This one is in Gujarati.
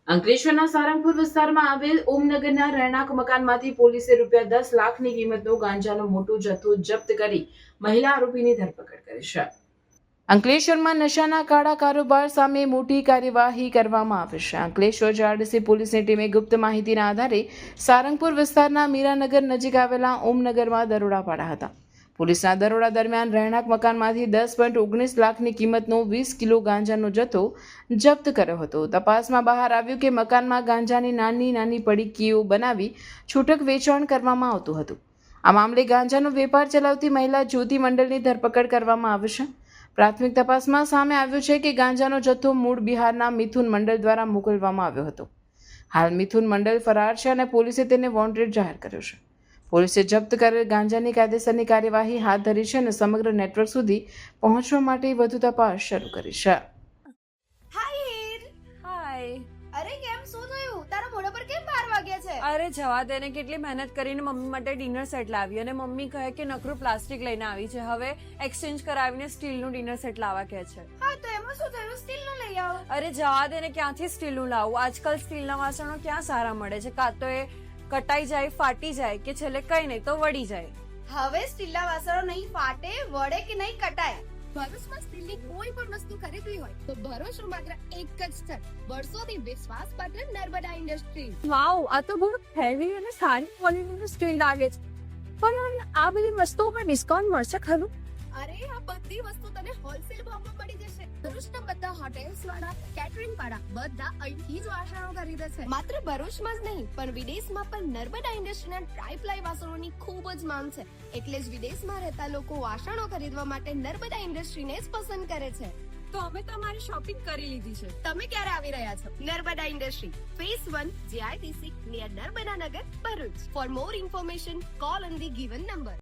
અંકલેશ્વરના સારંગપુર વિસ્તારમાં આવેલ ઓમનગરના રહેણાંક મકાનમાંથી પોલીસે ₹10 લાખની કિંમતનો ગાંજાનો મોટો જથ્થો જપ્ત કરી મહિલા આરોપીની ધરપકડ કરી છે. અંકલેશ્વરમાં નશાના કાળા કારોબાર સામે મોટી કાર્યવાહી કરવામાં આવી છે. અંકલેશ્વર જીઆરડીસી પોલીસની ટીમે ગુપ્ત માહિતીના આધારે સારંગપુર વિસ્તારના મીરાનગર નજીક આવેલા ઓમનગરમાં દરોડા પાડ્યા હતા. પોલીસના દરોડા દરમિયાન રહેણાંક મકાનમાંથી 10.19 લાખની કિંમતનો 20 કિલો ગાંજાનો જથ્થો જપ્ત કર્યો હતો. તપાસમાં બહાર આવ્યું કે મકાનમાં ગાંજાની નાની નાની પડીકીઓ બનાવી છૂટક વેચાણ કરવામાં આવતું હતું. આ મામલે ગાંજાનો વેપાર ચલાવતી મહિલા જ્યોતિ મંડલની ધરપકડ કરવામાં આવી છે. પ્રાથમિક તપાસમાં સામે આવ્યું છે કે ગાંજાનો જથ્થો મૂળ બિહારના મિથુન મંડલ દ્વારા મોકલવામાં આવ્યો હતો. હાલ મિથુન મંડલ ફરાર છે અને પોલીસે તેને વોન્ટેડ જાહેર કર્યો છે. પોલીસે જપ્ત કરેલ ગાંજાની કાયદેસરની કાર્યવાહી હાથ ધરી છે અને સમગ્ર નેટવર્ક સુધી પહોંચવા માટે વધુ તપાસ શરૂ કરી છે. હાય. અરે કેમ શું થયું? તારા મોઢા પર કેમ 12 વાગ્યા છે? અરે જવા દે ને, કેટલી મહેનત કરીને મમ્મી માટે ડિનર સેટ લાવી અને મમ્મી કહે કે નકરું પ્લાસ્ટિક લઈને આવી છે, હવે એક્સચેન્જ કરાવીને સ્ટીલનું ડિનર સેટ લાવવા કહે છે. હા તો એમાં શું થયું? સ્ટીલનું લઈ આવો. અરે જવા દે ને, ક્યાંથી સ્ટીલનું લાવું? આજકાલ સ્ટીલના વાસણો ક્યાં સારા મળે છે? કાં તો એ કટાઈ જાય, ફાટી જાય કે છેલ્લે કઈ નહીં તો વળી જાય. હવે સ્ટીલના વાસણો નહીં ફાટે, વળે કે નહીં કટાય. ભરૂચમાં સ્ટીલની કોઈ પણ વસ્તુ ખરીદવી હોય તો ભરૂચનું માત્ર એક જ સ્થળ, વર્ષોથી વિશ્વાસપાત્ર નર્મદા ઇન્ડસ્ટ્રી. વાવ, આ તો બહુ હેવી અને સારી ક્વોલિટીનું સ્ટીલ લાગે છે. પણ આ બધી વસ્તુઓ પર ડિસ્કાઉન્ટ મળશે ખરું? અરે આ બધી વસ્તુ તને હોલસેલ ભાવમાં મળી જશે. ભરૂચના બધા હોટેલ્સ વાળા, કેટરિંગ વાળા બધા અહીંથી જ વાસણો ખરીદે છે. માત્ર ભરૂચમાં જ નહીં પણ વિદેશમાં પણ નર્મદા ઇન્ડસ્ટ્રીના ટ્રાય-પ્લાય વાસણોની ખૂબ જ માંગ છે. એટલે જ વિદેશમાં રહેતા લોકો વાસણો ખરીદવા માટે નર્મદા ઇન્ડસ્ટ્રીને જ પસંદ કરે છે. તો અમે તમારી શોપિંગ કરી લીધી છે. તમે ક્યારે આવી રહ્યા છો? Narmada industry, phase 1, GIDC near Narmada Nagar, Bharuch. For more information call on the given number.